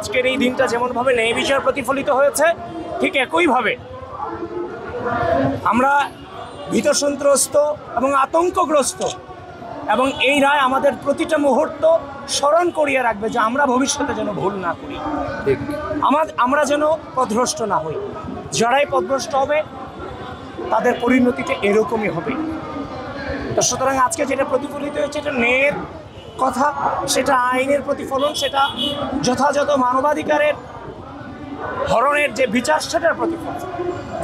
আজকের এই দিনটা যেমনভাবে ন্যায় বিচার প্রতিফলিত হয়েছে, ঠিক একইভাবে আমরা ভীত সন্ত্রস্ত এবং আতঙ্কগ্রস্ত, এবং এই রায় আমাদের প্রতিটা মুহূর্ত স্মরণ করিয়ে রাখবে যে আমরা ভবিষ্যতে যেন ভুল না করি, আমরা যেন পথভ্রষ্ট না হই। যারাই পথভ্রষ্ট হবে তাদের পরিণতিটা এরকমই হবে। তো সুতরাং আজকে যেটা প্রতিফলিত হয়েছে এটা ন্যায়ের কথা, সেটা আইনের প্রতিফলন, সেটা যথাযথ মানবাধিকারের ধরনের যে বিচার সেটার প্রতিফলন।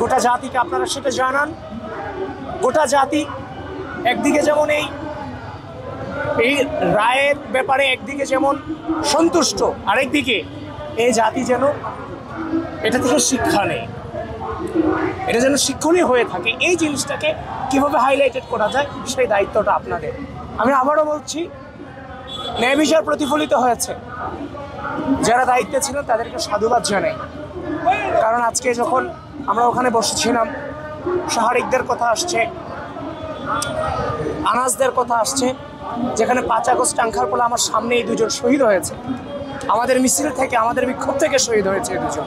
গোটা জাতিকে আপনারা সেটা জানান। গোটা জাতি একদিকে যেমন এই রায়ের ব্যাপারে একদিকে যেমন সন্তুষ্ট, আরেকদিকে এই জাতি যেন এটা থেকে শিক্ষা নেয়, এটা যেন শিক্ষণীয় হয়ে থাকে। এই জিনিসটাকে কিভাবে হাইলাইটেড করা যায় সেই দায়িত্বটা আপনাদের। আমি আবারও বলছি, ন্যায় বিচার প্রতিফলিত হয়েছে, যারা দায়িত্বে ছিলেন তাদেরকে সাধুবাদ জানাই। কারণ আজকে যখন আমরা ওখানে বসেছিলাম, সাহারিকদের কথা আসছে, আনাজদের কথা আসছে, যেখানে 5 আগস্ট টাঙ্খারপোলা আমার সামনে এই দুজন শহীদ হয়েছে, আমাদের মিছিল থেকে, আমাদের বিক্ষোভ থেকে শহীদ হয়েছে এই দুজন।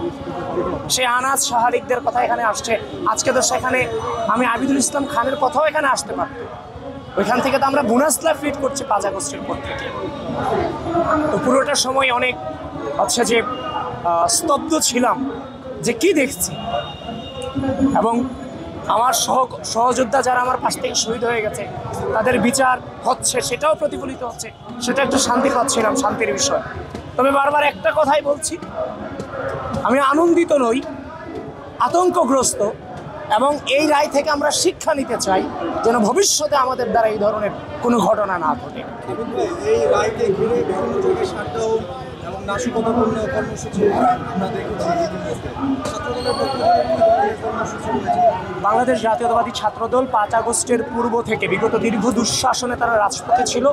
সেই আনাজ সাহারিকদের কথা এখানে আসছে। আজকে তো সেখানে আমি আবিদুল ইসলাম খানের কথাও এখানে আসতে পারত। ওইখান থেকে তো আমরা বুনাসলা ফিট করছি 5 আগস্টের পর থেকে। তো পুরোটা সময় অনেক যে স্তব্ধ ছিলাম যে কি দেখছি, এবং আমার সহযোদ্ধা যারা আমার পাশ থেকে শহীদ হয়ে গেছে তাদের বিচার হচ্ছে, সেটাও প্রতিফলিত হচ্ছে, সেটা একটু শান্তি পাচ্ছিলাম, শান্তির বিষয়। তবে বারবার একটা কথাই বলছি, আমি আনন্দিত নই, আতঙ্কগ্রস্ত, এবং এই রায় থেকে আমরা শিক্ষা নিতে চাই যেন ভবিষ্যতে আমাদের দ্বারা এই ধরনের কোনো ঘটনা না ঘটে। এই রায়কে ঘিরে বিভিন্ন জায়গায় শাটডাউন এবং নাশকতাপূর্ণ কর্মসূচি আমরা দেখেছি। বাংলাদেশ জাতীয়তাবাদী ছাত্রদল 5 আগস্টের পূর্ব থেকে বিগত দীর্ঘ দুঃশাসনে তারা রাজপথে ছিল।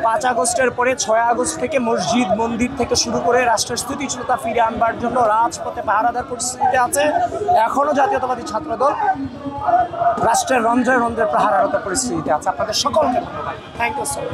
5 আগস্টের পরে 6 আগস্ট থেকে মসজিদ মন্দির থেকে শুরু করে রাষ্ট্রের স্থিতিশীলতা ফিরে আনবার জন্য রাজপথে পাহারাদার পরিস্থিতিতে আছে। এখনও জাতীয়তাবাদী ছাত্রদল রাষ্ট্রের রন্ধ্রে রন্ধ্রে পাহারারত পরিস্থিতিতে আছে। আপনাদের সকলকে ধন্যবাদ। Thank you sir.